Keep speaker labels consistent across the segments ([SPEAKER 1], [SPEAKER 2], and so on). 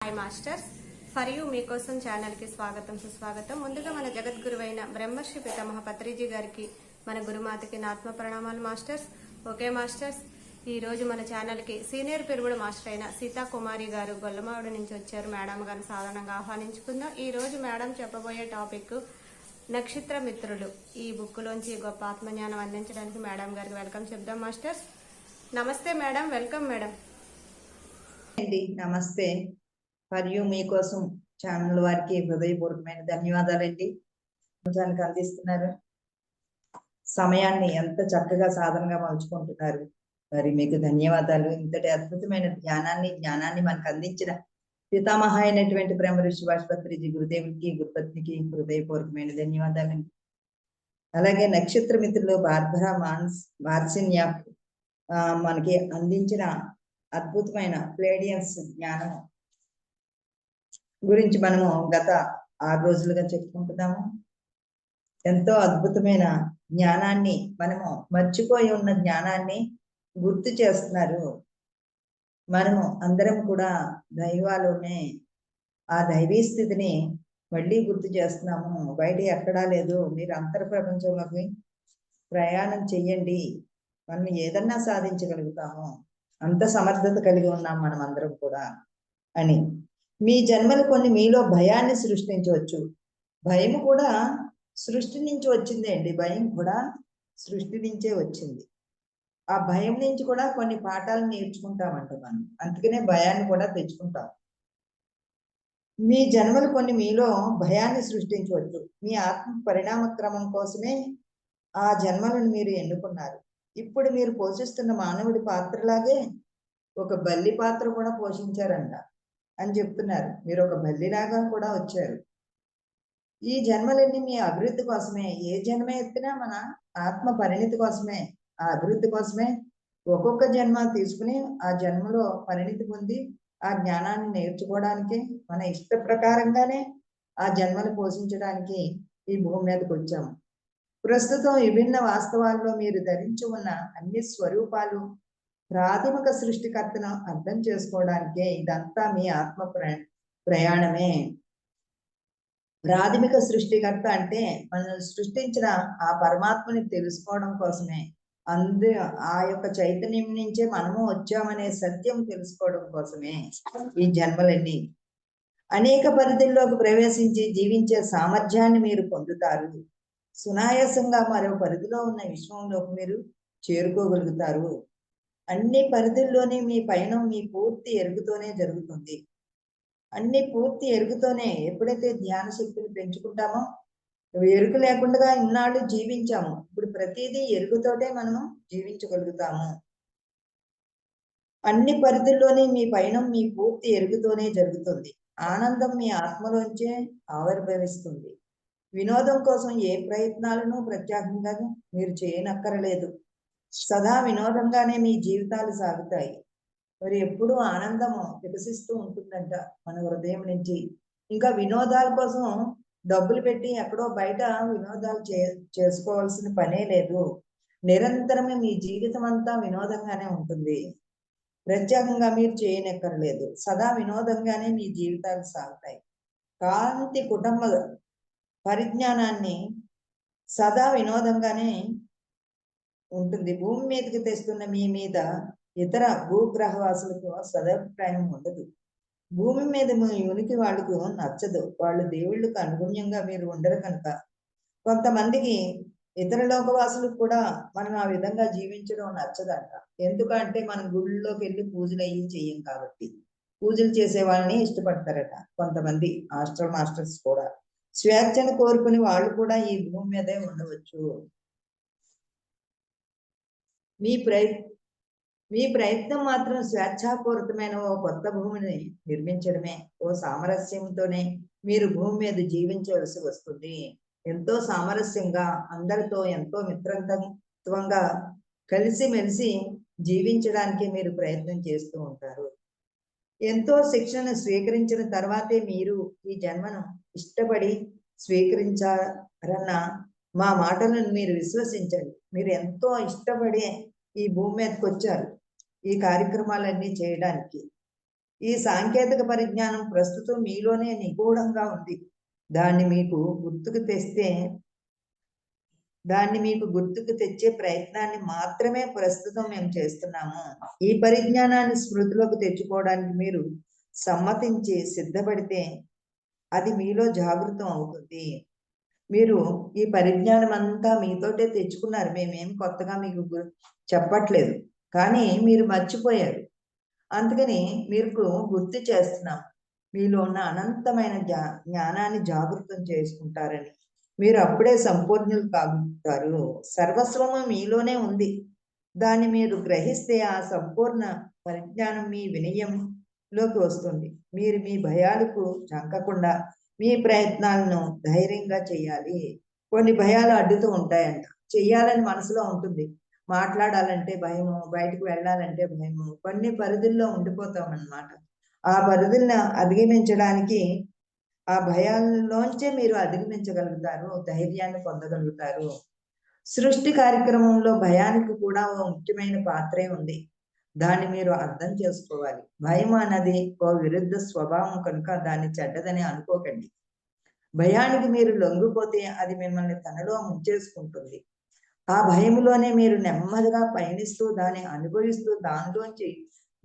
[SPEAKER 1] Hi masters, for you మీకోసం ఛానల్కి స్వాగతం సుస్వాగతం. ముందుగా మన జగద్గురువైన బ్రహ్మశ్రీ పితామహ పత్రిజీ గారికి, మన గురుమాతకి నా ఆత్మ ప్రణామాలు మాస్టర్స్. ఓకే మాస్టర్స్, ఈ రోజు మన ఛానల్కి సీనియర్ పెరుగుడు మాస్టర్ అయిన సీతాకుమారి గారు గొల్లమావిడి నుంచి వచ్చారు. మేడం గారిని సాధారణంగా ఆహ్వానించుకుందాం. ఈ రోజు మేడం చెప్పబోయే టాపిక్ నక్షత్ర మిత్రులు. ఈ బుక్లోంచి గొప్ప ఆత్మజ్ఞానం అందించడానికి మేడం గారికి వెల్కమ్ చెప్దాం మాస్టర్స్. నమస్తే మేడం, వెల్కమ్ మేడం.
[SPEAKER 2] నమస్తే. ఫర్ యూ మీకోసం ఛానల్ వారికి హృదయపూర్వకమైన ధన్యవాదాలండి. అందిస్తున్నారు, సమయాన్ని ఎంత చక్కగా సాధనగా మలుచుకుంటున్నారు. మరి మీకు ధన్యవాదాలు. ఇంతటి అద్భుతమైన జ్ఞానాన్ని మనకు అందించిన పితామహ అయినటువంటి బ్రహ్మ ఋషి వాష్పత్రిజీ గురుదేవునికి, గురుపత్నికి హృదయపూర్వకమైన ధన్యవాదాలండి. అలాగే నక్షత్ర మిత్రులు బార్బరా మార్సిన్యా మనకి అందించిన అద్భుతమైన ప్లేడియన్స్ జ్ఞానం గురించి మనము గత 6 రోజులుగా చెప్పుకుంటున్నాము. ఎంతో అద్భుతమైన జ్ఞానాన్ని, మనము మర్చిపోయి ఉన్న జ్ఞానాన్ని గుర్తు చేస్తున్నారు. మనము అందరం కూడా దైవాలోనే ఆ దైవీ స్థితిని మళ్ళీ గుర్తు చేస్తున్నాము. బయట ఎక్కడా లేదు. మీరు అంతర ప్రపంచంలోకి ప్రయాణం చెయ్యండి, మనం ఏదన్నా సాధించగలుగుతాము, అంత సమర్థత కలిగి ఉన్నాం మనం అందరం కూడా అని. మీ జన్మలు కొన్ని మీలో భయాన్ని సృష్టించవచ్చు. భయం కూడా సృష్టి నుంచి వచ్చిందే అండి. భయం కూడా సృష్టి నుంచే వచ్చింది. ఆ భయం నుంచి కూడా కొన్ని పాఠాలు నేర్చుకుంటామంట మనం. అందుకనే భయాన్ని కూడా తెచ్చుకుంటాం. మీ జన్మలు కొన్ని మీలో భయాన్ని సృష్టించవచ్చు. మీ ఆత్మ పరిణామ క్రమం కోసమే ఆ జన్మలను మీరు ఎన్నుకున్నారు. ఇప్పుడు మీరు పోషిస్తున్న మానవుడి పాత్రలాగే ఒక బల్లి పాత్ర కూడా పోషించారంట అని చెప్తున్నారు. మీరు ఒక బల్లిలాగా కూడా వచ్చారు. ఈ జన్మలన్నీ మీ అభివృద్ధి కోసమే. ఏ జన్మ ఎత్తినా మన ఆత్మ పరిణితి కోసమే, ఆ అభివృద్ధి కోసమే. ఒక్కొక్క జన్మ తీసుకుని ఆ జన్మలో పరిణితి పొంది ఆ జ్ఞానాన్ని నేర్చుకోవడానికి, మన ఇష్ట ప్రకారంగానే ఆ జన్మను పోషించడానికి ఈ భూమి మీదకి వచ్చాము. ప్రస్తుతం విభిన్న వాస్తవాల్లో మీరు ధరించి ఉన్న అన్ని స్వరూపాలు ప్రాథమిక సృష్టికర్తను అర్థం చేసుకోవడానికే. ఇదంతా మీ ఆత్మ ప్రయాణమే. ప్రాథమిక సృష్టికర్త అంటే మనం సృష్టించిన ఆ పరమాత్మని తెలుసుకోవడం కోసమే. ఆ యొక్క చైతన్యం నుంచే మనము వచ్చామనే సత్యం తెలుసుకోవడం కోసమే ఈ జన్మలన్నీ. అనేక పరిధుల్లోకి ప్రవేశించి జీవించే సామర్థ్యాన్ని మీరు పొందుతారు. సునాయాసంగా మరో పరిధిలో ఉన్న విశ్వంలోకి మీరు చేరుకోగలుగుతారు. అన్ని పరిధుల్లోనే మీ పయనం మీ పూర్తి ఎరుగుతోనే జరుగుతుంది. అన్ని పూర్తి ఎరుగుతోనే. ఎప్పుడైతే ధ్యాన శక్తిని పెంచుకుంటామో, ఎరుకు లేకుండా ఇన్నాళ్ళు జీవించాము. ఇప్పుడు ప్రతిదీ ఎరుగుతోటే మనము జీవించగలుగుతాము. అన్ని పరిధుల్లోనే మీ పయనం మీ పూర్తి ఎరుగుతోనే జరుగుతుంది. ఆనందం మీ ఆత్మలోంచే ఆవిర్భవిస్తుంది. వినోదం కోసం ఏ ప్రయత్నాలను ప్రత్యేకంగా మీరు చేయనక్కరలేదు. సదా వినోదంగానే మీ జీవితాలు సాగుతాయి. మరి ఎప్పుడూ ఆనందము వికసిస్తూ ఉంటుందంట మన హృదయం నుంచి. ఇంకా వినోదాల కోసం డబ్బులు పెట్టి ఎక్కడో బయట వినోదాలు చేసుకోవాల్సిన పనే లేదు. నిరంతరమే మీ జీవితం అంతా వినోదంగానే ఉంటుంది. ప్రత్యేకంగా మీరు చేయనక్కర్లేదు. సదా వినోదంగానే మీ జీవితాలు సాగుతాయి. కాంతి కుటుంబ పరిజ్ఞానాన్ని సదా వినోదంగానే ఉంటుంది. భూమి మీదకి తెస్తున్న మీ మీద ఇతర భూగ్రహవాసులకు సదభిప్రాయం ఉండదు. భూమి మీద మీ ఉనికి వాళ్ళకు నచ్చదు. వాళ్ళు దేవుళ్ళకు అనుగుణ్యంగా మీరు ఉండరు కనుక. కొంతమందికి ఇతర లోకవాసులకు కూడా మనం ఆ విధంగా జీవించడం నచ్చదంట. ఎందుకంటే మనం గుళ్ళలోకి వెళ్ళి పూజలు అయ్యి చెయ్యం కాబట్టి. పూజలు చేసే వాళ్ళని ఇష్టపడతారట కొంతమంది మాస్టర్స్ కూడా. స్వేచ్ఛను కోరుకుని వాళ్ళు కూడా ఈ భూమి మీదే ఉండవచ్చు. మీ ప్రయత్నం మాత్రం స్వేచ్ఛాపూరితమైన ఓ కొత్త భూమిని నిర్మించడమే. ఓ సామరస్యంతోనే మీరు భూమి మీద జీవించవలసి వస్తుంది. ఎంతో సామరస్యంగా, అందరితో ఎంతో మిత్రత్వంగా కలిసిమెలిసి జీవించడానికి మీరు ప్రయత్నం చేస్తూ ఉంటారు. ఎంతో శిక్షణ స్వీకరించిన తర్వాతే మీరు ఈ జన్మను ఇష్టపడి స్వీకరించారన్న మా మాటలను మీరు విశ్వసించండి. మీరు ఎంతో ఇష్టపడి ఈ భూమి మీదకి వచ్చారు ఈ కార్యక్రమాలన్నీ చేయడానికి. ఈ సాంకేతిక పరిజ్ఞానం ప్రస్తుతం మీలోనే నిగూఢంగా ఉంది. దాన్ని మీకు గుర్తుకు తెస్తే దాన్ని మీకు గుర్తుకు తెచ్చే ప్రయత్నాన్ని మాత్రమే ప్రస్తుతం మేము చేస్తున్నాము. ఈ పరిజ్ఞానాన్ని స్మృతిలోకి తెచ్చుకోవడానికి మీరు సమ్మతించి సిద్ధపడితే అది మీలో జాగృతం అవుతుంది. మీరు ఈ పరిజ్ఞానం అంతా మీతోటే తెచ్చుకున్నారు. మేమేం కొత్తగా మీకు చెప్పట్లేదు, కానీ మీరు మర్చిపోయారు. అందుకని మీకు గుర్తు చేస్తున్నాం. మీలో ఉన్న అనంతమైన జ్ఞానాన్ని జాగృతం చేసుకుంటారని. మీరు అప్పుడే సంపూర్ణులు కాగుతారు. సర్వస్వము మీలోనే ఉంది. దాన్ని మీరు గ్రహిస్తే ఆ సంపూర్ణ పరిజ్ఞానం మీ వినయంలోకి వస్తుంది. మీరు మీ భయాలకు చంకకుండా మీ ప్రయత్నాలను ధైర్యంగా చేయాలి. కొన్ని భయాలు అడ్డుతూ ఉంటాయంట. చెయ్యాలని మనసులో ఉంటుంది, మాట్లాడాలంటే భయము, బయటకు వెళ్ళాలంటే భయము, కొన్ని పరిధుల్లో ఉండిపోతాం అన్నమాట. ఆ పరిధులను అధిగమించడానికి ఆ భయాల్లోంచే మీరు అధిగమించగలుగుతారు, ధైర్యాన్ని పొందగలుగుతారు. సృష్టి కార్యక్రమంలో భయానికి కూడా ఓ ముఖ్యమైన పాత్రే ఉంది. దాన్ని మీరు అర్థం చేసుకోవాలి. భయం అన్నది ఓ విరుద్ధ స్వభావం కనుక దాన్ని చెడ్డదని అనుకోకండి. భయానికి మీరు లొంగిపోతే అది మిమ్మల్ని తనలో ముంచేసుకుంటుంది. ఆ భయంలోనే మీరు నెమ్మదిగా పయనిస్తూ దాన్ని అనుభవిస్తూ దానిలోంచి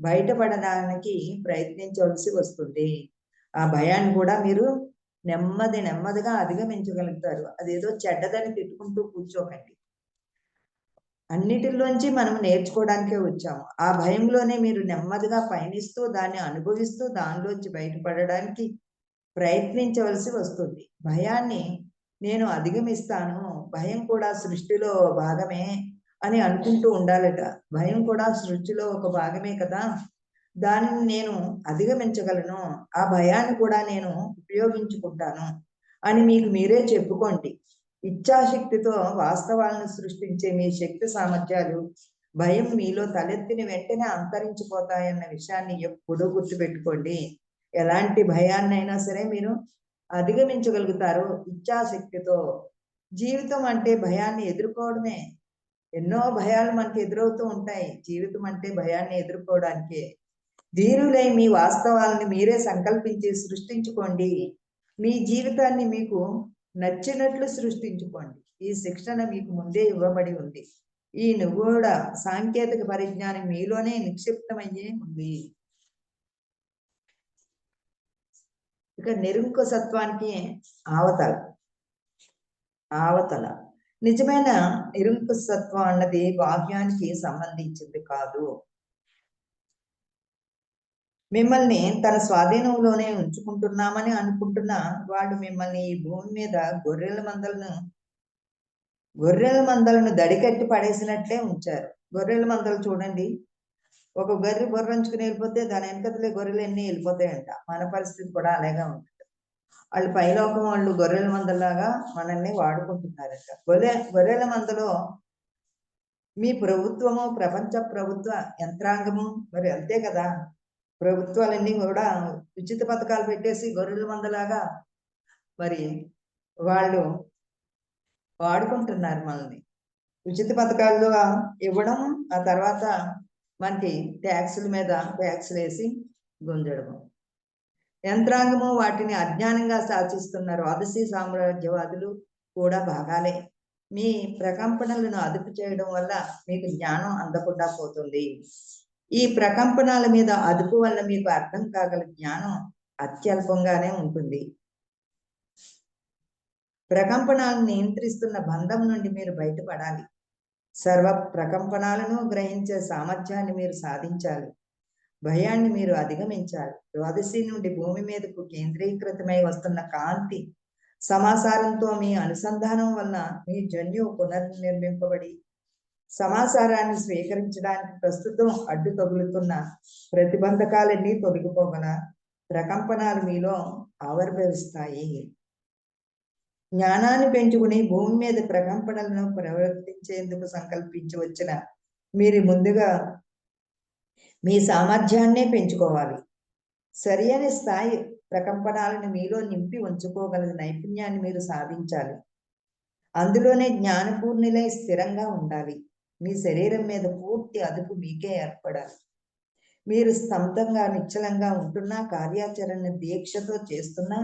[SPEAKER 2] బయటపడడానికి ప్రయత్నించవలసి వస్తుంది. ఆ భయాన్ని కూడా మీరు నెమ్మదిగా అధిగమించగలుగుతారు. అదేదో చెడ్డదని తిట్టుకుంటూ కూర్చోకండి. అన్నిటిలోంచి మనం నేర్చుకోవడానికే వచ్చాము. ఆ భయంలోనే మీరు నెమ్మదిగా పయనిస్తూ దాన్ని అనుభవిస్తూ దానిలోంచి బయటపడడానికి ప్రయత్నించవలసి వస్తుంది. భయాన్ని నేను అధిగమిస్తాను, భయం కూడా సృష్టిలో భాగమే అని అనుకుంటూ ఉండాలట. భయం కూడా సృష్టిలో ఒక భాగమే కదా, దానిని నేను అధిగమించగలను, ఆ భయాన్ని కూడా నేను ఉపయోగించుకుంటాను అని మీకు మీరే చెప్పుకోండి. ఇచ్ఛాశక్తితో వాస్తవాలను సృష్టించే మీ శక్తి సామర్థ్యాలు భయం మీలో తలెత్తిన వెంటనే అంతరించిపోతాయన్న విషయాన్ని ఎప్పుడూ గుర్తుపెట్టుకోండి. ఎలాంటి భయాన్నైనా సరే మీరు అధిగమించగలుగుతారు ఇచ్ఛాశక్తితో. జీవితం అంటే భయాన్ని ఎదుర్కోవడమే. ఎన్నో భయాలు మనకి ఎదురవుతూ ఉంటాయి. జీవితం అంటే భయాన్ని ఎదుర్కోవడానికే. ధీరులై మీ వాస్తవాలను మీరే సంకల్పించి సృష్టించుకోండి. మీ జీవితాన్ని మీకు నచ్చినట్లు సృష్టించుకోండి. ఈ శిక్షణ మీకు ముందే ఇవ్వబడి ఉంది. ఈ నిగూఢ సాంకేతిక పరిజ్ఞానం మీలోనే నిక్షిప్తమయ్యే ఉంది. ఇక నిరంకుశత్వానికి అవతల నిజమైన నిరంకుశత్వం అన్నది బాహ్యానికి సంబంధించింది కాదు. మిమ్మల్ని తన స్వాధీనంలోనే ఉంచుకుంటున్నామని అనుకుంటున్న వాళ్ళు మిమ్మల్ని ఈ భూమి మీద గొర్రెల మందలను దడికట్టి పడేసినట్లే ఉంచారు. గొర్రెల మందలు చూడండి, ఒక గొర్రె బొర్రంచుకుని వెళ్ళిపోతే దాని వెనకతలే గొర్రెలు ఎన్ని వెళ్ళిపోతాయంట. మన పరిస్థితి కూడా అలాగే ఉంటుంది. వాళ్ళు పైలోకం వాళ్ళు గొర్రెల మందలాగా మనల్ని వాడుకుంటున్నారట. గొర్రెల మందలో మీ ప్రభుత్వము, ప్రపంచ ప్రభుత్వ యంత్రాంగము మరి అంతే కదా. ప్రభుత్వాలన్నీ కూడా ఉచిత పథకాలు పెట్టేసి గొర్రెల మందలాగా మరి వాళ్ళు వాడుకుంటున్నారు మనల్ని. ఉచిత పథకాలు ఇవ్వడం, ఆ తర్వాత మనకి ట్యాక్సుల మీద ట్యాక్సులు వేసి గుంజడము. యంత్రాంగము వాటిని అజ్ఞానంగా శాసిస్తున్న రాజసీ సామ్రాజ్యవాదులు కూడా భాగాలే. మీ ప్రకంపనలను అదుపు చేయడం వల్ల మీకు జ్ఞానం అందకుండా పోతుంది. ఈ ప్రకంపనాల మీద అదుపు వల్ల మీకు అర్థం కాగల జ్ఞానం అత్యల్పంగానే ఉంటుంది. ప్రకంపనాలను నియంత్రిస్తున్న బంధం నుండి మీరు బయటపడాలి. సర్వ ప్రకంపనాలను గ్రహించే సామర్థ్యాన్ని మీరు సాధించాలి. భయాన్ని మీరు అధిగమించాలి. ద్వాదశి నుండి భూమి మీదకు కేంద్రీకృతమై వస్తున్న కాంతి సమాచారంతో మీ అనుసంధానం వలన మీ జన్యు పునర్నిర్మింపబడి సమాచారాన్ని స్వీకరించడానికి ప్రస్తుతం అడ్డు తగులుతున్న ప్రతిబంధకాలన్నీ తొలగిపోగల ప్రకంపనాలు మీలో ఆవిర్భవిస్తాయి. జ్ఞానాన్ని పెంచుకుని భూమి మీద ప్రకంపనలను ప్రవర్తించేందుకు సంకల్పించి వచ్చిన మీరు ముందుగా మీ సామర్థ్యాన్నే పెంచుకోవాలి. సరియైన స్థాయి ప్రకంపనాలను మీలో నింపి ఉంచుకోగల నైపుణ్యాన్ని మీరు సాధించాలి. అందులోనే జ్ఞానపూర్ణులై స్థిరంగా ఉండాలి. మీ శరీరం మీద పూర్తి అదుపు మీకే ఏర్పడాలి. మీరు స్తబ్దంగా నిశ్చలంగా ఉంటున్నా, కార్యాచరణ దీక్షతో చేస్తున్నా,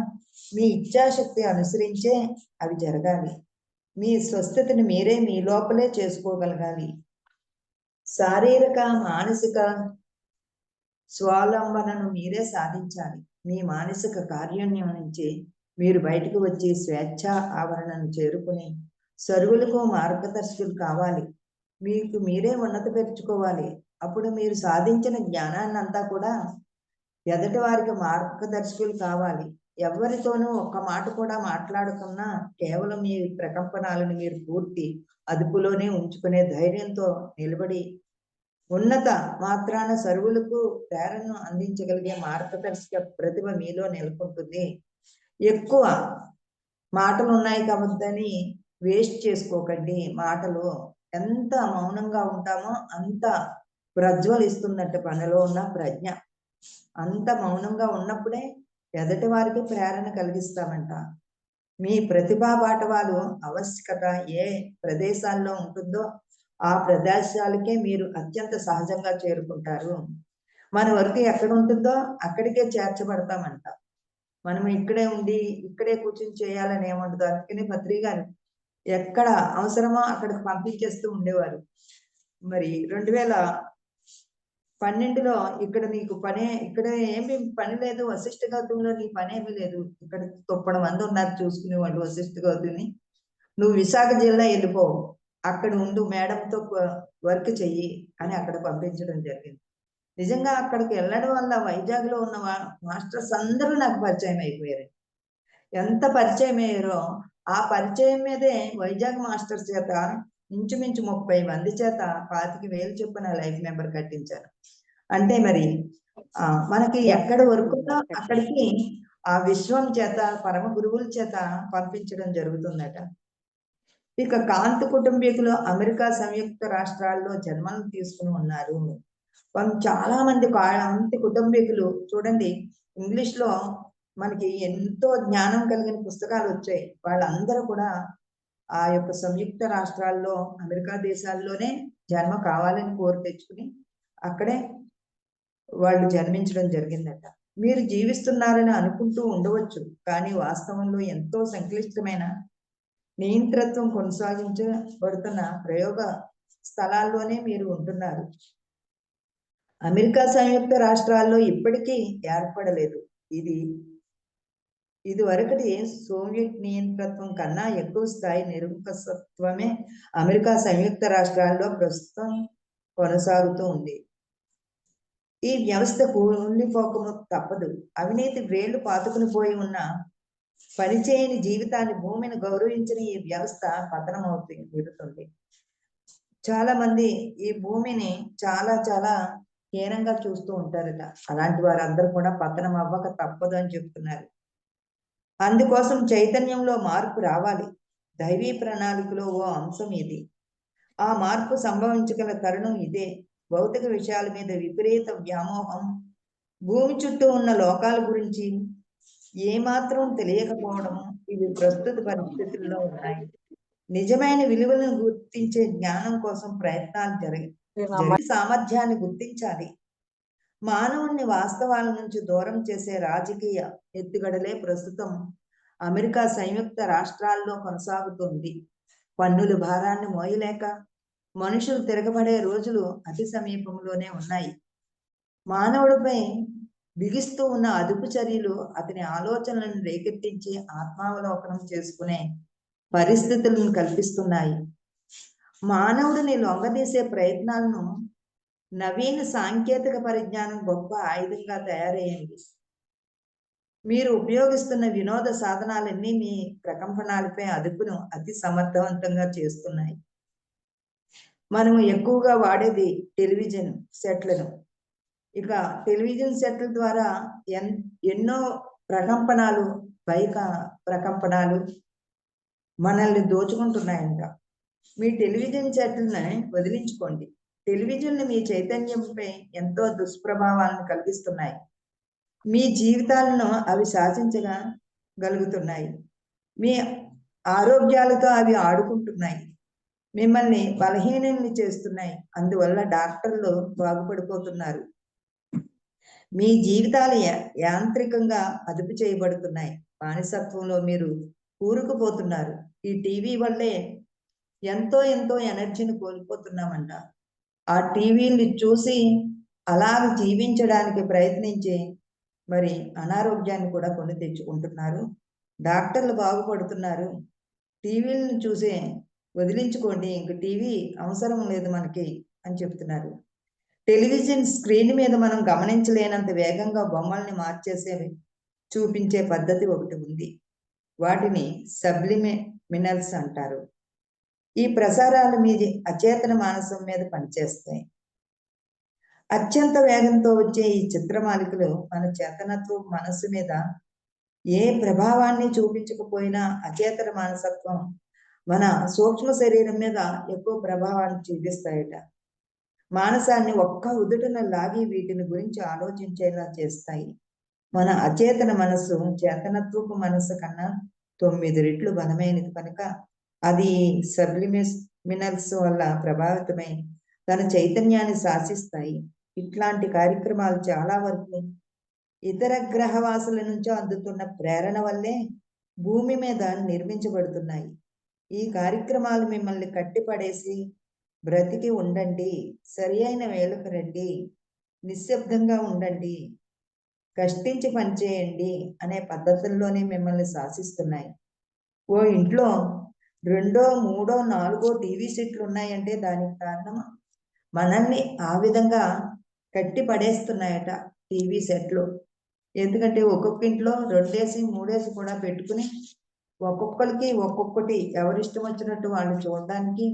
[SPEAKER 2] మీ ఇచ్ఛాశక్తి అనుసరించే అవి జరగాలి. మీ స్వస్థతని మీరే మీ లోపలే చేసుకోగలగాలి. శారీరక మానసిక స్వావలంబనను మీరే సాధించాలి. మీ మానసిక కార్యోన్యం నుంచి మీరు బయటకు వచ్చి స్వేచ్ఛ ఆవరణను చేరుకుని సర్వులకు మార్గదర్శకులు కావాలి. మీకు మీరే ఉన్నతపరుచుకోవాలి. అప్పుడు మీరు సాధించిన జ్ఞానాన్ని అంతా కూడా ఎదటి వారికి మార్గదర్శకులు కావాలి. ఎవరితోనూ ఒక్క మాట కూడా మాట్లాడకున్నా కేవలం మీ ప్రకంపనాలను మీరు పూర్తి అదుపులోనే ఉంచుకునే ధైర్యంతో నిలబడి ఉన్నత మాత్రాన సర్వులకు ప్రేరణను అందించగలిగే మార్గదర్శక ప్రతిభ మీలో నెలకొంటుంది. ఎక్కువ మాటలు ఉన్నాయి కాబట్టిని వేస్ట్ చేసుకోకండి. మాటలు ఎంత మౌనంగా ఉంటామో అంత ప్రజ్వలిస్తున్నట్టు మనలో ఉన్న ప్రజ్ఞ. అంత మౌనంగా ఉన్నప్పుడే ఎదటి వారికి ప్రేరణ కలిగిస్తామంట. మీ ప్రతిభా పాఠవాలు ఆవశ్యకత ఏ ప్రదేశాల్లో ఉంటుందో ఆ ప్రదేశాలకే మీరు అత్యంత సహజంగా చేరుకుంటారు. మన వర్క్ ఎక్కడ ఉంటుందో అక్కడికే చేర్చబడతామంట. మనం ఇక్కడే ఉండి ఇక్కడే కూర్చుని చేయాలని ఏముండదు. అందుకని పత్రి గారు ఎక్కడ అవసరమో అక్కడికి పంపించేస్తూ ఉండేవారు. మరి 2012లో ఇక్కడ నీకు పనే, ఇక్కడ ఏమి పని లేదు, వశిష్ఠ గౌతమిలో నీ పని ఏమీ లేదు, ఇక్కడ 90 మంది ఉన్నారు చూసుకునే వాళ్ళు వశిష్ఠ గౌతమిని, నువ్వు విశాఖ జిల్లా వెళ్ళిపో, అక్కడ ఉండు, మేడంతో వర్క్ చెయ్యి అని అక్కడ పంపించడం జరిగింది. నిజంగా అక్కడికి వెళ్ళడం వల్ల వైజాగ్ లో ఉన్న మాస్టర్స్ అందరూ నాకు పరిచయం అయిపోయారు. ఎంత పరిచయం అయ్యారో ఆ పరిచయం మీదే వైజాగ్ మాస్టర్స్ చేత ఇంచుమించు 30 మంది చేత 25,000 చొప్పున లైఫ్ మెంబర్ కట్టించారు. అంటే మరి మనకి ఎక్కడ వరకుందో అక్కడికి ఆ విశ్వం చేత పరమ గురువుల చేత పంపించడం జరుగుతుందట. ఇక కాంత్ కుటుంబీకులు అమెరికా సంయుక్త రాష్ట్రాల్లో జన్మలు తీసుకుని ఉన్నారు. చాలా మంది కాంతి కుటుంబీకులు చూడండి, ఇంగ్లీష్ లో మనకి ఎంతో జ్ఞానం కలిగిన పుస్తకాలు వచ్చాయి. వాళ్ళందరూ కూడా ఆ యొక్క సంయుక్త రాష్ట్రాల్లో అమెరికా దేశాల్లోనే జన్మ కావాలని కోరి తెచ్చుకుని అక్కడే వాళ్ళు జన్మించడం జరిగిందట. మీరు జీవిస్తున్నారని అనుకుంటూ ఉండవచ్చు, కానీ వాస్తవంలో ఎంతో సంక్లిష్టమైన నియంత్రత్వం కొనసాగించబడుతున్న ప్రయోగ స్థలాల్లోనే మీరు ఉంటున్నారు. అమెరికా సంయుక్త రాష్ట్రాల్లో ఇప్పటికీ ఏర్పడలేదు. ఇది వరకటి సోవియట్ నియంత్రత్వం కన్నా ఎక్కువ స్థాయి నిరంకుశత్వమే అమెరికా సంయుక్త రాష్ట్రాల్లో ప్రస్తుతం కొనసాగుతూ ఉంది. ఈ వ్యవస్థకు ఉండిపోకము తప్పదు. అవినీతి వేళ్లు పాతుకుని పోయి ఉన్న పనిచేయని జీవితాన్ని, భూమిని గౌరవించిన ఈ వ్యవస్థ పతనమవుతుంది. చాలా మంది ఈ భూమిని చాలా చాలా హీనంగా చూస్తూ ఉంటారట. అలాంటి వారందరూ కూడా పతనం అవ్వక తప్పదు అని చెప్తున్నారు. అందుకోసం చైతన్యంలో మార్పు రావాలి. దైవీ ప్రణాళికలో ఓ అంశం ఇది. ఆ మార్పు సంభవించగల తరుణం ఇదే. భౌతిక విషయాల మీద విపరీత వ్యామోహం, భూమి చుట్టూ ఉన్న లోకాల గురించి ఏమాత్రం తెలియకపోవడము ఇవి ప్రస్తుత పరిస్థితుల్లో ఉన్నాయి. నిజమైన విలువలను గుర్తించే జ్ఞానం కోసం ప్రయత్నాలు జరిగి సామర్థ్యాన్ని గుర్తించాలి. మానవుణ్ణి వాస్తవాల నుంచి దూరం చేసే రాజకీయ ఎత్తుగడలే ప్రస్తుతం అమెరికా సంయుక్త రాష్ట్రాల్లో కొనసాగుతుంది. పన్నుల భారాన్ని మోయలేక మనుషులు తిరగబడే రోజులు అతి సమీపంలోనే ఉన్నాయి. మానవుడిపై బిగిస్తూ ఉన్న అదుపు చర్యలు అతని ఆలోచనలను రేకెత్తించి ఆత్మావలోకనం చేసుకునే పరిస్థితులను కల్పిస్తున్నాయి. మానవుడిని లొంగదీసే ప్రయత్నాలను నవీన సాంకేతిక పరిజ్ఞానం గొప్ప ఆయుధంగా తయారయ్యింది. మీరు ఉపయోగిస్తున్న వినోద సాధనాలన్నీ మీ ప్రకంపనాలపై అదుపును అతి సమర్థవంతంగా చేస్తున్నాయి. మనము ఎక్కువగా వాడేది టెలివిజన్ సెట్లను. ఇక టెలివిజన్ సెట్ల ద్వారా ఎన్నో ప్రకంపనాలు, బైక ప్రకంపనాలు మనల్ని దోచుకుంటున్నాయంట. మీ టెలివిజన్ సెట్లను వదిలించుకోండి. టెలివిజన్లు మీ చైతన్యంపై ఎంతో దుష్ప్రభావాలను కలిగిస్తున్నాయి. మీ జీవితాలను అవి శాసించగలుగుతున్నాయి. మీ ఆరోగ్యాలతో అవి ఆడుకుంటున్నాయి. మిమ్మల్ని బలహీనుల్ని చేస్తున్నాయి. అందువల్ల డాక్టర్లు బాగుపడిపోతున్నారు. మీ జీవితాలు యాంత్రికంగా అదుపు చేయబడుతున్నాయి. బానిసత్వంలో మీరు కూరుకుపోతున్నారు. ఈ టీవీ వల్లే ఎంతో ఎంతో ఎనర్జీని కోల్పోతున్నామంట. ఆ టీవీని చూసి అలా జీవించడానికి ప్రయత్నించి మరి అనారోగ్యాన్ని కూడా కొని తెచ్చుకుంటున్నారు. డాక్టర్లు బాగుపడుతున్నారు. టీవీలను చూసే వదిలించుకోండి, ఇంక టీవీ అవసరం లేదు మనకి అని చెప్తున్నారు. టెలివిజన్ స్క్రీన్ మీద మనం గమనించలేనంత వేగంగా బొమ్మల్ని మార్చేసేవి చూపించే పద్ధతి ఒకటి ఉంది. వాటిని సబ్లిమినల్స్ అంటారు. ఈ ప్రసారాలు మీ అచేతన మానసం మీద పనిచేస్తాయి. అత్యంత వేగంతో వచ్చే ఈ చిత్రమాలికలు మన చేతనత్వం మనస్సు మీద ఏ ప్రభావాన్ని చూపించకపోయినా అచేతన మానసత్వం మన సూక్ష్మ శరీరం మీద ఎక్కువ ప్రభావాన్ని చూపిస్తాయట. మానసాన్ని ఒక్క ఉదుటన లాగి వీటిని గురించి ఆలోచించేలా చేస్తాయి. మన అచేతన మనస్సు చేతనత్వపు మనస్సు కన్నా 9 రెట్లు బలమైనది కనుక అది సబ్లిమినల్స్ వల్ల ప్రభావితమై తన చైతన్యాన్ని శాసిస్తాయి. ఇట్లాంటి కార్యక్రమాలు చాలా వరకు ఇతర గ్రహవాసుల నుంచి అందుతున్న ప్రేరణ వల్లే భూమి మీద నిర్మించబడుతున్నాయి. ఈ కార్యక్రమాలు మిమ్మల్ని కట్టిపడేసి బ్రతికి ఉండండి, సరి అయిన వేళకు రండి, నిశ్శబ్దంగా ఉండండి, కష్టించి పనిచేయండి అనే పద్ధతుల్లోనే మిమ్మల్ని శాసిస్తున్నాయి. ఓ ఇంట్లో 2, 3, 4 టీవీ సెట్లు ఉన్నాయంటే దానికి కారణం మనల్ని ఆ విధంగా కట్టి పడేస్తున్నాయట టీవీ సెట్లు. ఎందుకంటే ఒక్కొక్క ఇంట్లో 2 3 కూడా పెట్టుకుని ఒక్కొక్కరికి ఒక్కొక్కటి ఎవరిష్టం వచ్చినట్టు వాళ్ళు చూడడానికి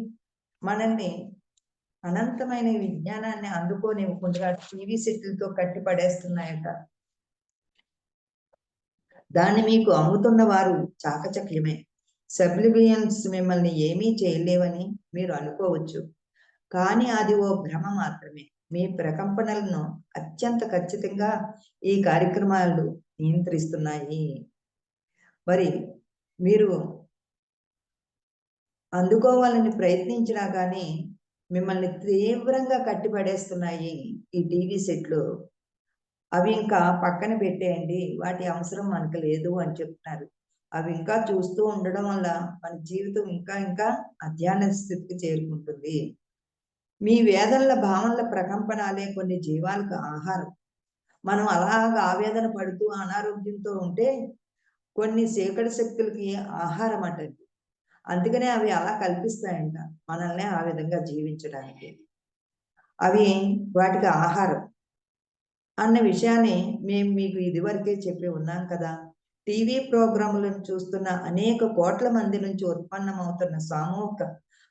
[SPEAKER 2] మనల్ని అనంతమైన విజ్ఞానాన్ని అందుకోనివ్వకుండా టీవీ సెట్లతో కట్టి పడేస్తున్నాయట. దాన్ని మీకు అమ్ముతున్న వారు చాకచక్యమే. సబ్లిమినల్స్ మిమ్మల్ని ఏమీ చేయలేవని మీరు అనుకోవచ్చు, కానీ అది ఓ భ్రమ మాత్రమే. మీ ప్రకంపనలను అత్యంత ఖచ్చితంగా ఈ కార్యక్రమాలు నియంత్రిస్తున్నాయి. మరి మీరు అందుకోవాలని ప్రయత్నించినా కానీ మిమ్మల్ని తీవ్రంగా కట్టిపడేస్తున్నాయి ఈ టీవీ సెట్లు. అవి ఇంకా పక్కన పెట్టేయండి, వాటి అవసరం మనకు లేదు అని చెప్తున్నారు. అవి ఇంకా చూస్తూ ఉండడం వల్ల మన జీవితం ఇంకా ఇంకా అధ్యాన స్థితికి చేరుకుంటుంది. మీ వేదనల భావనల ప్రకంపనాలే కొన్ని జీవాలకు ఆహారం. మనం అలాగ ఆవేదన పడుతూ అనారోగ్యంతో ఉంటే కొన్ని చీకటి శక్తులకి ఆహారం అంటది. అందుకనే అవి అలా కల్పిస్తాయంట మనల్ని ఆ విధంగా జీవించడానికి. అవి వాటికి ఆహారం అన్న విషయాన్ని మేము మీకు ఇదివరకే చెప్పి ఉన్నాం కదా. టీవీ ప్రోగ్రాములను చూస్తున్న అనేక కోట్ల మంది నుంచి ఉత్పన్నమవుతున్న సామూహిక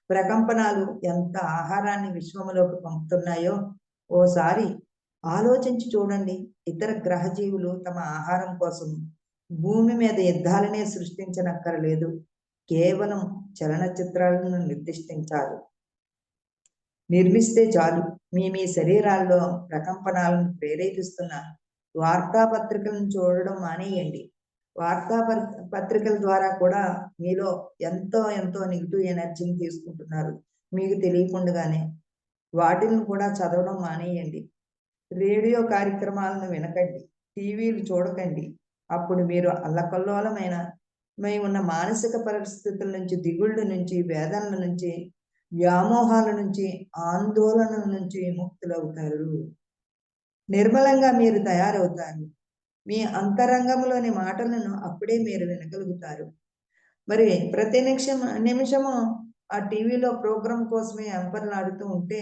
[SPEAKER 2] ప్రకంపనాలు ఎంత ఆహారాన్ని విశ్వములోకి పంపుతున్నాయో ఓసారి ఆలోచించి చూడండి. ఇతర గ్రహజీవులు తమ ఆహారం కోసం భూమి మీద యుద్ధాలనే సృష్టించనక్కరలేదు, కేవలం చలనచిత్రాలను నిర్మిస్తే చాలు. మీ శరీరాల్లో ప్రకంపనాలను ప్రేరేపిస్తున్న వార్తాపత్రికలను చూడడం మానేయండి. పత్రికల ద్వారా కూడా మీలో ఎంతో ఎంతో నెగిటివ్ ఎనర్జీని తీసుకుంటున్నారు మీకు తెలియకుండానే. వాటిని కూడా చదవడం మానేయండి. రేడియో కార్యక్రమాలను వినకండి, టీవీలు చూడకండి. అప్పుడు మీరు అల్లకల్లోలమైన ఉన్న మానసిక పరిస్థితుల నుంచి, దిగుళ్ళ నుంచి, వేదనల నుంచి, వ్యామోహాల నుంచి, ఆందోళనల నుంచి విముక్తులవుతారు. నిర్మలంగా మీరు తయారవుతారు. మీ అంతరంగంలోని మాటలను అప్పుడే మీరు వినగలుగుతారు. మరి ప్రతి నిమిషము ఆ టీవీలో ప్రోగ్రాం కోసమే అంపర్లాడుతూ ఉంటే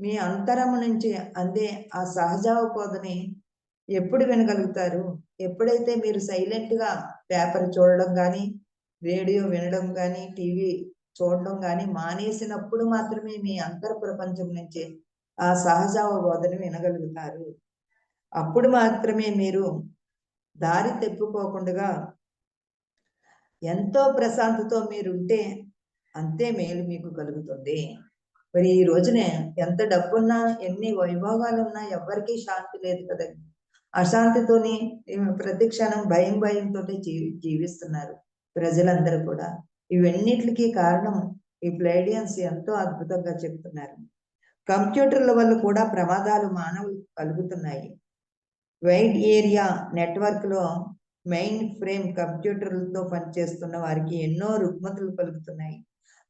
[SPEAKER 2] మీ అంతరము నుంచి అందే ఆ సహజావబోధని ఎప్పుడు వినగలుగుతారు? ఎప్పుడైతే మీరు సైలెంట్గా పేపర్ చూడడం కానీ, రేడియో వినడం కానీ, టీవీ చూడడం కానీ మానేసినప్పుడు మాత్రమే మీ అంతర ప్రపంచం నుంచి ఆ సహజావబోధని వినగలుగుతారు. అప్పుడు మాత్రమే మీరు దారి తెప్పుకోకుండా ఎంతో ప్రశాంతతో మీరుంటే అంతే మేలు మీకు కలుగుతుంది. మరి ఈ రోజునే ఎంత డబ్బున్నా, ఎన్ని వైభోగాలు ఉన్నా ఎవ్వరికీ శాంతి లేదు కదండి. అశాంతితోని ప్రతి క్షణం భయంతో జీవిస్తున్నారు ప్రజలందరూ కూడా. ఇవన్నిటికీ కారణం ఈ ప్లైడియన్స్ ఎంతో అద్భుతంగా చెప్తున్నారు. కంప్యూటర్ల వల్ల కూడా ప్రమాదాలు మానవులు కలుగుతున్నాయి. వైడ్ ఏరియా నెట్వర్క్ లో మెయిన్ ఫ్రేమ్ కంప్యూటర్లతో పనిచేస్తున్న వారికి ఎన్నో రుగ్మతులు కలుగుతున్నాయి.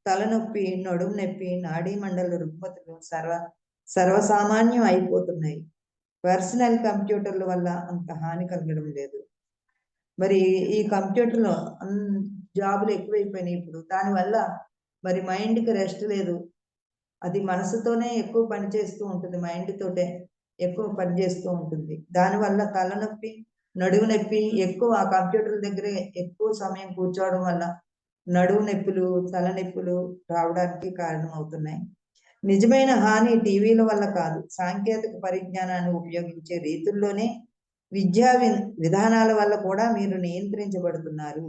[SPEAKER 2] తలనొప్పి, నడుము నొప్పి, నాడీ మండల రుగ్మతులు సర్వసామాన్యం అయిపోతున్నాయి. పర్సనల్ కంప్యూటర్ల వల్ల అంత హాని కలగడం లేదు. మరి ఈ కంప్యూటర్లో జాబులు ఎక్కువైపోయినాయి ఇప్పుడు. దానివల్ల మరి మైండ్కి రెస్ట్ లేదు. అది మనసుతోనే ఎక్కువ పని చేస్తూ ఉంటుంది, మైండ్ తోటే ఎక్కువ పని చేస్తూ ఉంటుంది. దానివల్ల తలనొప్పి, నడుము నొప్పి ఎక్కువ ఆ కంప్యూటర్ దగ్గరే ఎక్కువ సమయం కూర్చోవడం వల్ల నడుము నొప్పులు, తలనొప్పులు రావడానికి కారణం అవుతున్నాయి. నిజమైన హాని టీవీల వల్ల కాదు, సాంకేతిక పరిజ్ఞానాన్ని ఉపయోగించే రీతుల్లోనే విద్యా విధానాల వల్ల కూడా మీరు నియంత్రించబడుతున్నారు.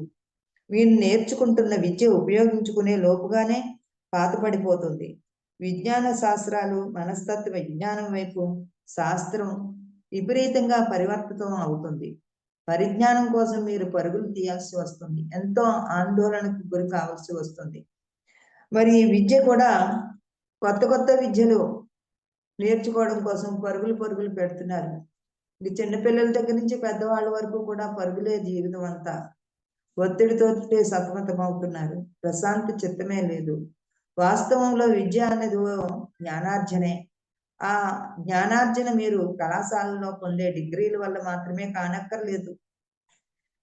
[SPEAKER 2] మీరు నేర్చుకుంటున్న విద్య ఉపయోగించుకునే లోపుగానే పాతపడిపోతుంది. విజ్ఞాన శాస్త్రాలు, మనస్తత్వ విజ్ఞానం వైపు శాస్త్రం విపరీతంగా పరివర్తితం అవుతుంది. పరిజ్ఞానం కోసం మీరు పరుగులు తీయాల్సి వస్తుంది, ఎంతో ఆందోళనకు గురి కావాల్సి వస్తుంది. మరి విద్య కూడా కొత్త కొత్త విద్యలు నేర్చుకోవడం కోసం పరుగులు పెడుతున్నారు. ఈ చిన్నపిల్లల దగ్గర నుంచి పెద్దవాళ్ళ వరకు కూడా పరుగులే జీవితం అంతా. ఒత్తిడితో సతమతం అవుతున్నారు, ప్రశాంతి చిత్తమే లేదు. వాస్తవంలో విద్య అనేది జ్ఞానార్జనే. ఆ జ్ఞానార్జన మీరు కళాశాలలో పొందే డిగ్రీల వల్ల మాత్రమే కానక్కర్లేదు.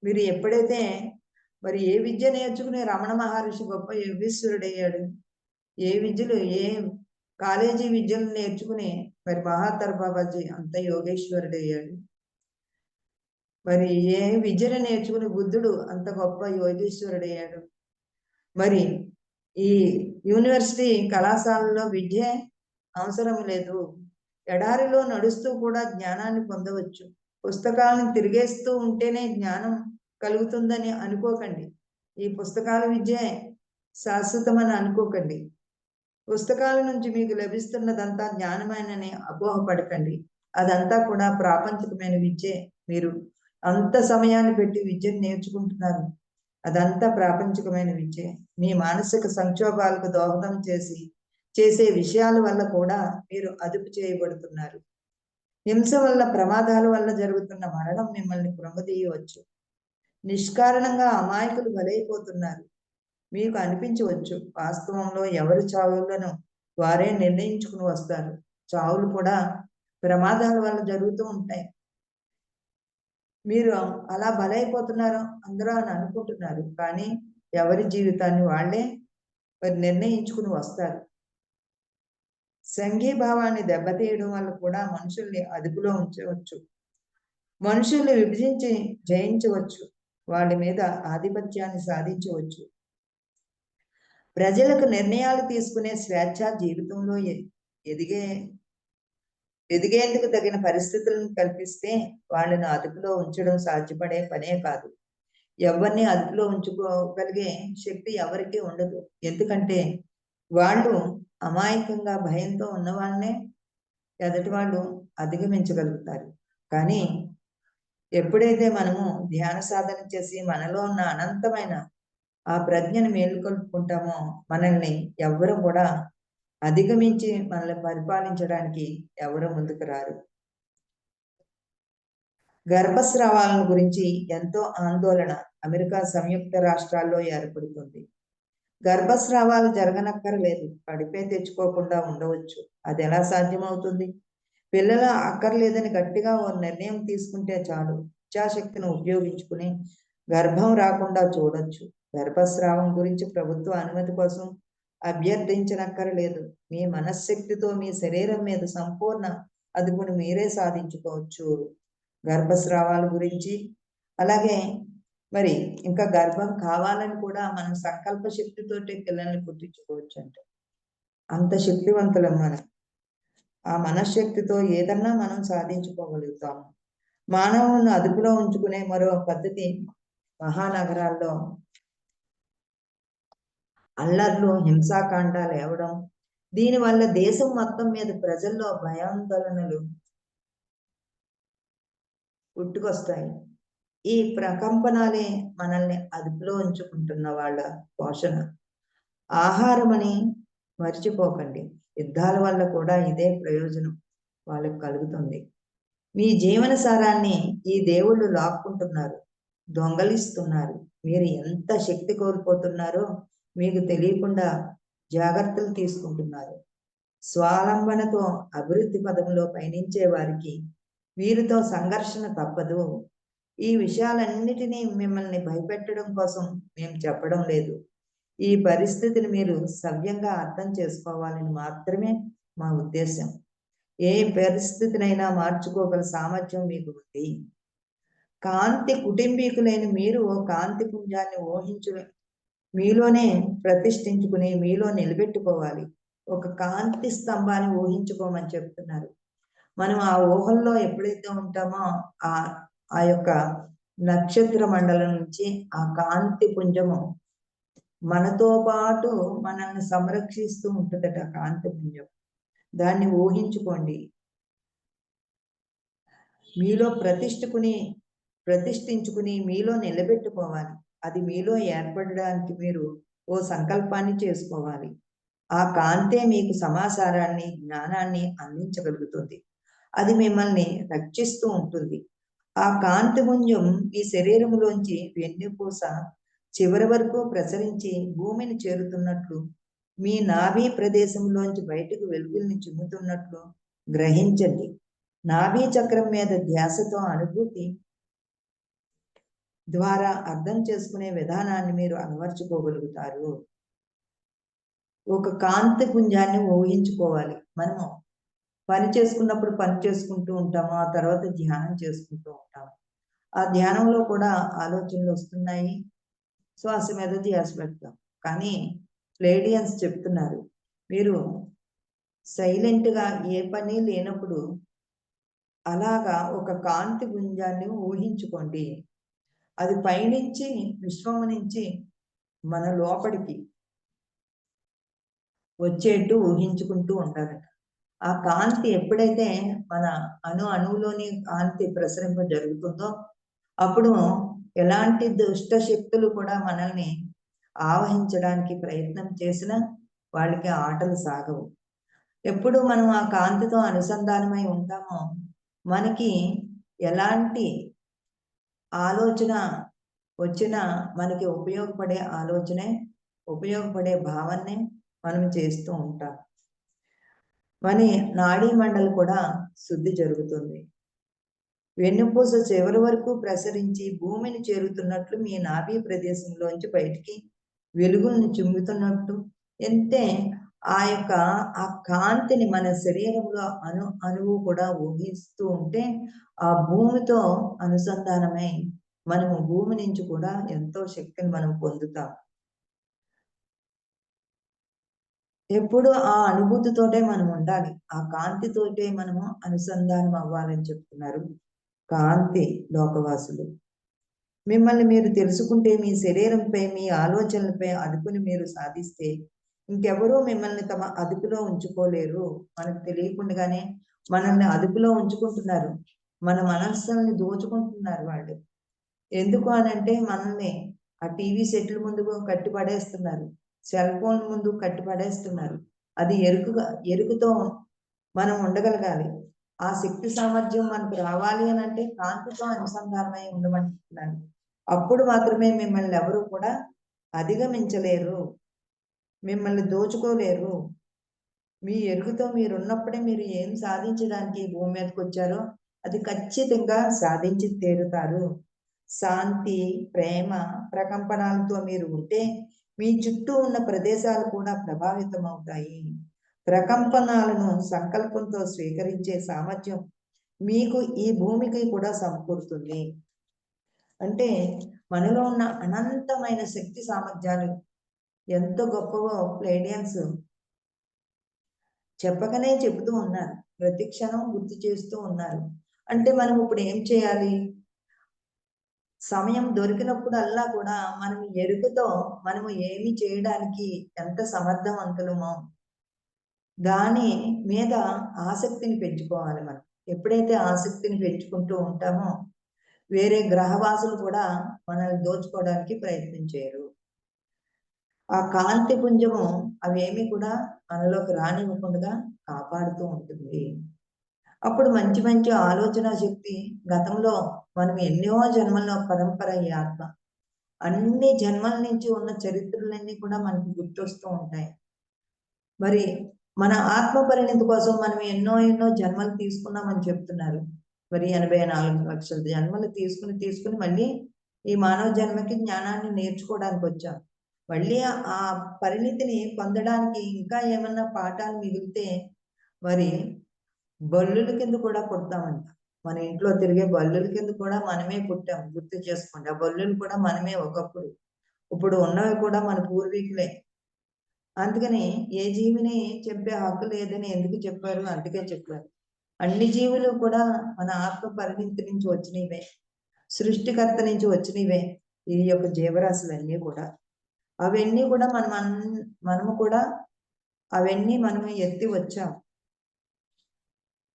[SPEAKER 2] మీరు ఎప్పుడైతే మరి ఏ విద్య నేర్చుకుని రమణ మహర్షి గొప్ప యోగీశ్వరుడయ్యాడు, ఏ విద్యలు ఏ కాలేజీ విద్యలు నేర్చుకుని మరి మహాతర్ బాబాజీ అంత యోగేశ్వరుడయ్యాడు. మరి ఏ విద్యను నేర్చుకుని బుద్ధుడు అంత గొప్ప యోగేశ్వరుడయ్యాడు. మరి ఈ యూనివర్సిటీ కళాశాలలో విద్య అవసరం లేదు. ఎడారిలో నడుస్తూ కూడా జ్ఞానాన్ని పొందవచ్చు. పుస్తకాలను తిరిగేస్తూ ఉంటేనే జ్ఞానం కలుగుతుందని అనుకోకండి. ఈ పుస్తకాల విద్య శాశ్వతమని అనుకోకండి. పుస్తకాల నుంచి మీకు లభిస్తున్నదంతా జ్ఞానమేనని అపోహపడకండి. అదంతా కూడా ప్రాపంచికమైన విద్యే. మీరు అంత సమయాన్ని పెట్టి విద్యను నేర్చుకుంటున్నారు, అదంతా ప్రాపంచికమైన విద్య. మీ మానసిక సంక్షోభాలకు దోహదం చేసే విషయాల వల్ల కూడా మీరు అదుపు చేయబడుతున్నారు. హింస వల్ల, ప్రమాదాల వల్ల జరుగుతున్న మరణం మిమ్మల్ని కృంగదీయవచ్చు. నిష్కారణంగా అమాయకులు బలైపోతున్నారు. మీకు అనిపించవచ్చు, వాస్తవంలో ఎవరి చావులను వారే నిర్ణయించుకుని వస్తారు. చావులు కూడా ప్రమాదాల వల్ల జరుగుతూ ఉంటాయి. మీరు అలా బలైపోతున్నారు అందరూ అని అనుకుంటున్నారు, కానీ ఎవరి జీవితాన్ని వాళ్ళే మరి నిర్ణయించుకుని వస్తారు. సంఘీభావాన్ని దెబ్బతీయడం వల్ల కూడా మనుషుల్ని అదుపులో ఉంచవచ్చు. మనుషుల్ని విభజించి జయించవచ్చు. వాళ్ళ మీద ఆధిపత్యాన్ని సాధించవచ్చు. ప్రజలకు నిర్ణయాలు తీసుకునే స్వేచ్ఛ జీవితంలో ఎదిగేందుకు తగిన పరిస్థితులను కల్పిస్తే వాళ్ళను అదుపులో ఉంచడం సాధ్యపడే పనే కాదు. ఎవరిని అదుపులో ఉంచుకోగలిగే శక్తి ఎవరికీ ఉండదు. ఎందుకంటే వాళ్ళు అమాయకంగా భయంతో ఉన్న వాళ్ళనే ఎదుటి వాళ్ళు అధిగమించగలుగుతారు. కానీ ఎప్పుడైతే మనము ధ్యాన సాధన చేసి మనలో ఉన్న అనంతమైన ఆ ప్రజ్ఞను మేలుకొల్పుకుంటామో మనల్ని ఎవరు కూడా అధిగమించి మనల్ని పరిపాలించడానికి ఎవరు ముందుకు రారు. గర్భస్రావాలను గురించి ఎంతో ఆందోళన అమెరికా సంయుక్త రాష్ట్రాల్లో ఏర్పడుతుంది. గర్భస్రావాలు జరగనక్కర్లేదు, కడుపే తెచ్చుకోకుండా ఉండవచ్చు. అది ఎలా సాధ్యమవుతుంది? పిల్లల అక్కర్లేదని గట్టిగా ఓ నిర్ణయం తీసుకుంటే చాలు, ఇచ్ఛాశక్తిని ఉపయోగించుకుని గర్భం రాకుండా చూడొచ్చు. గర్భస్రావం గురించి ప్రభుత్వ అనుమతి కోసం అభ్యర్థించనక్కరలేదు. మీ మనశ్శక్తితో మీ శరీరం మీద సంపూర్ణ అదుపును మీరే సాధించుకోవచ్చు. గర్భస్రావాల గురించి, అలాగే మరి ఇంకా గర్భం కావాలని కూడా మనం సంకల్ప శక్తితోటి పిల్లల్ని పుట్టించుకోవచ్చు. అంటే అంత శక్తివంతులం మనం. ఆ మనశ్శక్తితో ఏదన్నా మనం సాధించుకోగలుగుతాము. మానవులను అదుపులో ఉంచుకునే మరో పద్ధతి మహానగరాల్లో అల్లర్లు, హింసాకాండాలు లేవడం. దీనివల్ల దేశం మొత్తం మీద ప్రజల్లో భయాందోళనలు పుట్టుకొస్తాయి. ఈ ప్రకంపనాలే మనల్ని అదుపులో ఉంచుకుంటున్న వాళ్ళ పోషణ. ఆహారం అని మర్చిపోకండి. యుద్ధాల వల్ల కూడా ఇదే ప్రయోజనం వాళ్ళకు కలుగుతుంది. మీ జీవన సారాన్ని ఈ దేవుళ్ళు లాక్కుంటున్నారు, దొంగలిస్తున్నారు. మీరు ఎంత శక్తి కోల్పోతున్నారో మీకు తెలియకుండా జాగ్రత్తలు తీసుకుంటున్నారు. స్వాలంబనతో అభివృద్ధి పదంలో పయనించే వారికి వీరితో సంఘర్షణ తప్పదు. ఈ విషయాలన్నిటినీ మిమ్మల్ని భయపెట్టడం కోసం మేము చెప్పడం లేదు. ఈ పరిస్థితిని మీరు సవ్యంగా అర్థం చేసుకోవాలని మాత్రమే మా ఉద్దేశం. ఏ పరిస్థితినైనా మార్చుకోగల సామర్థ్యం మీకు ఉంది. కాంతి కుటుంబీకులైన మీరు ఓ కాంతి పుంజాన్ని మీలోనే ప్రతిష్ఠించుకుని మీలో నిలబెట్టుకోవాలి. ఒక కాంతి స్తంభాన్ని ఊహించుకోమని చెప్తున్నారు. మనం ఆ ఊహల్లో ఎప్పుడైతే ఉంటామో ఆ ఆ యొక్క నక్షత్ర మండలం నుంచి ఆ కాంతి పుంజము మనతో పాటు మనల్ని సంరక్షిస్తూ ఉంటుందట. కాంతి పుంజం దాన్ని ఊహించుకోండి. మీలో ప్రతిష్ఠించుకుని మీలో నిలబెట్టుకోవాలి. అది మీలో ఏర్పడడానికి మీరు ఓ సంకల్పాన్ని చేసుకోవాలి. ఆ కాంతే మీకు సమాచారాన్ని, జ్ఞానాన్ని అందించగలుగుతుంది. అది మిమ్మల్ని రక్షిస్తూ ఉంటుంది. ఆ కాంతి పుంజం మీ శరీరంలోంచి వెన్నుపూస చివరి వరకు ప్రసరించి భూమిని చేరుతున్నట్లు, మీ నాభి ప్రదేశంలోంచి బయటకు వెలుగుల్ని చిమ్ముతున్నట్లు గ్రహించండి. నాభి చక్రం మీద ధ్యాసతో అనుభూతి ద్వారా అర్థం చేసుకునే విధానాన్ని మీరు అలవర్చుకోగలుగుతారు. ఒక కాంతి పుంజాన్ని ఊహించుకోవాలి. మనము పని చేసుకున్నప్పుడు పని చేసుకుంటూ ఉంటాము, ఆ తర్వాత ధ్యానం చేసుకుంటూ ఉంటాము. ఆ ధ్యానంలో కూడా ఆలోచనలు వస్తున్నాయి, శ్వాస మీద ధ్యాస పెడతాం. కానీ ప్లేడియన్స్ చెప్తున్నారు, మీరు సైలెంట్గా ఏ పని లేనప్పుడు అలాగా ఒక కాంతి పుంజాన్ని ఊహించుకోండి. అది పైనుంచి విశ్వము నుంచి మన లోపలికి వచ్చేట్టు ఊహించుకుంటూ ఉండాలట. ఆ కాంతి ఎప్పుడైతే మన అణువులోని కాంతి ప్రసరింప జరుగుతుందో అప్పుడు ఎలాంటి దుష్ట శక్తులు కూడా మనల్ని ఆవహించడానికి ప్రయత్నం చేసినా వాళ్ళకి ఆటలు సాగవు. ఎప్పుడు మనం ఆ కాంతితో అనుసంధానమై ఉంటామో మనకి ఎలాంటి ఆలోచన వచ్చినా మనకి ఉపయోగపడే ఆలోచనే, ఉపయోగపడే భావన్నే మనం చేస్తూ ఉంటాం. మన నాడీ మండలి కూడా శుద్ధి జరుగుతుంది. వెన్నుపూస చివరి వరకు ప్రసరించి భూమిని చేరుతున్నట్లు మీ నాభి ప్రదేశంలోంచి బయటికి వెలుగులను చిమ్ముతున్నట్టు ఎంతే ఆ కాంతిని మన శరీరంలో అణువు కూడా ఊహిస్తూ ఉంటే ఆ భూమితో అనుసంధానమై మనము భూమి నుంచి కూడా ఎంతో శక్తిని మనం పొందుతాం. ఎప్పుడు ఆ అనుభూతితోటే మనం ఉండాలి. ఆ కాంతితోటే మనము అనుసంధానం అవ్వాలని చెప్తున్నారు కాంతి లోకవాసులు. మిమ్మల్ని మీరు తెలుసుకుంటే మీ శరీరంపై, మీ ఆలోచనలపై అదుపుని మీరు సాధిస్తే ఇంకెవరూ మిమ్మల్ని తమ అదుపులో ఉంచుకోలేరు. మనకు తెలియకుండానే మనల్ని అదుపులో ఉంచుకుంటున్నారు. మన మనస్సుల్ని దోచుకుంటున్నారు వాళ్ళు. ఎందుకు అనంటే మనల్ని ఆ టీవీ సెట్ల ముందు కట్టి పడేస్తున్నారు, సెల్ ఫోన్ ముందు కట్టి పడేస్తున్నారు. అది ఎరుకుతో మనం ఉండగలగాలి. ఆ శక్తి సామర్థ్యం మనకు రావాలి అని అంటే కాంతితో అనుసంధానమై ఉండమంటున్నాను. అప్పుడు మాత్రమే మిమ్మల్ని ఎవరు కూడా అధిగమించలేరు, మిమ్మల్ని దోచుకోలేరు. మీ ఎరుగుతో మీరున్నప్పుడే మీరు ఏం సాధించడానికి భూమి మీదకి వచ్చారో అది ఖచ్చితంగా సాధించి తీరుతారు. శాంతి, ప్రేమ, ప్రకంపనాలతో మీరు ఉంటే మీ చుట్టూ ఉన్న ప్రదేశాలు కూడా ప్రభావితం అవుతాయి. ప్రకంపనాలను సంకల్పంతో స్వీకరించే సామర్థ్యం మీకు ఈ భూమికి కూడా సమకూరుతుంది. అంటే మనలో ఉన్న అనంతమైన శక్తి సామర్థ్యాలు ఎంత గొప్పవో ప్లేడియన్స్ చెప్పకనే చెబుతూ ఉన్నారు. ప్రతి క్షణం గుర్తు చేస్తూ ఉన్నారు. అంటే మనం ఇప్పుడు ఏం చేయాలి? సమయం దొరికినప్పుడల్లా కూడా మనం ఎరుకతో మనము ఏమి చేయడానికి ఎంత సమర్థవంతులమో దాని మీద ఆసక్తిని పెంచుకోవాలి మనం. ఎప్పుడైతే ఆసక్తిని పెంచుకుంటూ ఉంటామో వేరే గ్రహవాసులు కూడా మనల్ని దోచుకోవడానికి ప్రయత్నం చేయరు. ఆ కాంతి పుంజము అవేమి కూడా మనలోకి రానివ్వకుండా కాపాడుతూ ఉంటుంది. అప్పుడు మంచి మంచి ఆలోచన శక్తి, గతంలో మనం ఎన్నో జన్మల్లో పరంపర ఈ ఆత్మ అన్ని జన్మల నుంచి ఉన్న చరిత్రలన్నీ కూడా మనకి గుర్తొస్తూ ఉంటాయి. మరి మన ఆత్మ పరిణతి కోసం మనం ఎన్నో ఎన్నో జన్మలు తీసుకున్నామని చెప్తున్నారు. మరి 84 లక్షల జన్మలు తీసుకుని మళ్ళీ ఈ మానవ జన్మకి జ్ఞానాన్ని నేర్చుకోవడానికి వచ్చాం. మళ్ళీ ఆ పరిణితిని పొందడానికి ఇంకా ఏమన్నా పాఠాలు మిగిలితే మరి బల్లుల కింద కూడా పుడతామంట. మన ఇంట్లో తిరిగే బల్లుల కింద కూడా మనమే పుట్టాం. గుర్తు చేసుకోండి. ఆ బల్లులు కూడా మనమే ఒకప్పుడు. ఇప్పుడు ఉన్నవి కూడా మన పూర్వీకులే. అందుకని ఏ జీవిని చంపే హక్కు లేదని ఎందుకు చెప్పారు? అందుకే చెప్పారు. అన్ని జీవులు కూడా మన ఆత్మ పరిణితి నుంచి వచ్చినవే. సృష్టికర్త నుంచి వచ్చినవే. ఈ యొక్క జీవరాశులన్నీ కూడా. అవన్నీ కూడా మనము కూడా అవన్నీ మనము ఎత్తి వచ్చాం.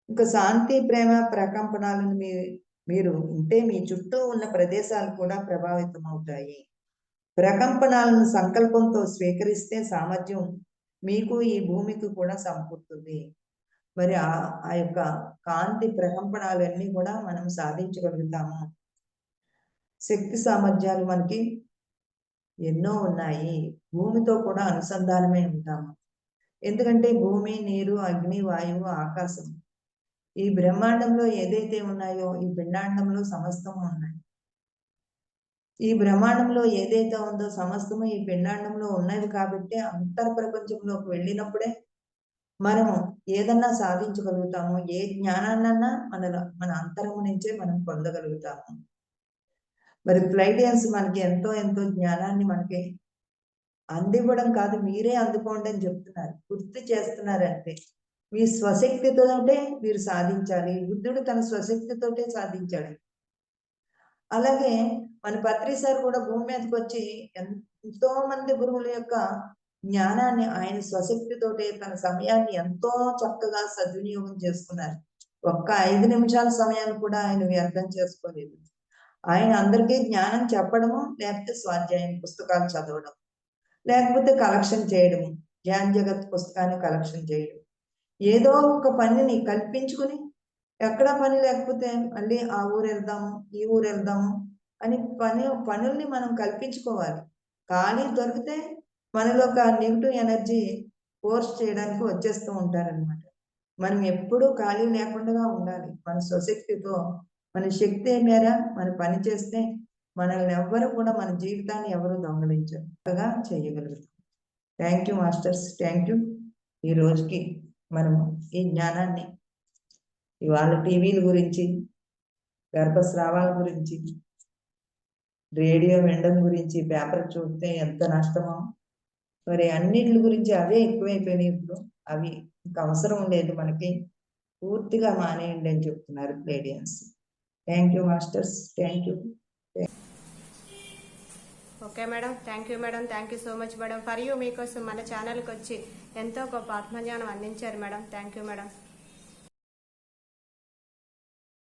[SPEAKER 2] ఇంకా శాంతి, ప్రేమ, ప్రకంపనాలను మీరు ఉంటే మీ చుట్టూ ఉన్న ప్రదేశాలు కూడా ప్రభావితం అవుతాయి. ప్రకంపనాలను సంకల్పంతో స్వీకరిస్తే సామర్థ్యం మీకు ఈ భూమికి కూడా సమకూరుతుంది. మరి ఆ యొక్క కాంతి ప్రకంపనాలన్నీ కూడా మనం సాధించగలుగుతాము. శక్తి సామర్థ్యాలు మనకి ఎన్నో ఉన్నాయి. భూమితో కూడా అనుసంధానమై ఉంటాము. ఎందుకంటే భూమి, నీరు, అగ్ని, వాయువు, ఆకాశం ఈ బ్రహ్మాండంలో ఏదైతే ఉన్నాయో ఈ పిండాండంలో సమస్తము ఉన్నాయి. ఈ బ్రహ్మాండంలో ఏదైతే ఉందో సమస్తము ఈ పిండాండంలో ఉన్నది కాబట్టి అంతర్ ప్రపంచంలోకి వెళ్ళినప్పుడే మనము ఏదన్నా సాధించగలుగుతాము. ఏ జ్ఞానాన్నన్నా మన అంతరము నుంచే మనం పొందగలుగుతాము. మరి ఫ్లైటియన్స్ మనకి ఎంతో ఎంతో జ్ఞానాన్ని మనకి అందివ్వడం కాదు, మీరే అందుకోండి అని చెప్తున్నారు. గుర్తు చేస్తున్నారు అంతే. మీ స్వశక్తితోటే మీరు సాధించాలి. బుద్ధుడు తన స్వశక్తితోటే సాధించాడు. అలాగే మన పత్రి సార్ కూడా భూమి మీదకి వచ్చి ఎంతో మంది గురువుల యొక్క జ్ఞానాన్ని ఆయన స్వశక్తితోటే తన సమయాన్ని ఎంతో చక్కగా సద్వినియోగం చేసుకున్నారు. ఒక్క 5 నిమిషాల సమయాన్ని కూడా ఆయన వ్యర్థం చేసుకోలేదు. ఆయన అందరికీ జ్ఞానం చెప్పడము, లేకపోతే స్వాధ్యాయం పుస్తకాలు చదవడం, లేకపోతే కలెక్షన్ చేయడము, జ్ఞాన్ జగత్ పుస్తకాన్ని కలెక్షన్ చేయడం, ఏదో ఒక పనిని కల్పించుకుని ఎక్కడా పని లేకపోతే మళ్ళీ ఆ ఊరు వెళ్దాము, ఈ ఊరు వెళ్దాము అని పనుల్ని మనం కల్పించుకోవాలి. ఖాళీ దొరికితే మనలో ఒక నెగిటివ్ ఎనర్జీ ఫోర్స్ చేయడానికి వచ్చేస్తూ ఉంటారనమాట. మనం ఎప్పుడూ ఖాళీ లేకుండా ఉండాలి. మన స్వశక్తితో మన శక్తి మేర మన పని చేస్తే మనల్ని ఎవ్వరు కూడా మన జీవితాన్ని ఎవరు దొంగలించరు. చక్కగా చేయగలుగుతాం. Thank you masters. Thank you. ఈ రోజుకి మనము ఈ జ్ఞానాన్ని ఇవాళ టీవీల గురించి, గర్భస్రావాల గురించి, రేడియో వినడం గురించి, పేపర్ చూస్తే ఎంత నష్టమో, మరి అన్నిటి గురించి అవే ఎక్కువైపోయినాయి ఇప్పుడు. అవి ఇంకా అవసరం లేదు మనకి. పూర్తిగా మానేయండి అని చెప్తున్నారు Pleiadians. Thank you masters. Thank you.
[SPEAKER 1] Okay madam, thank you madam. Thank you so much madam. For you మీకోసం మన ఛానల్కి వచ్చి ఎంతో గొప్ప ఆత్మజ్ఞానం అందించారు మేడం. Thank you madam.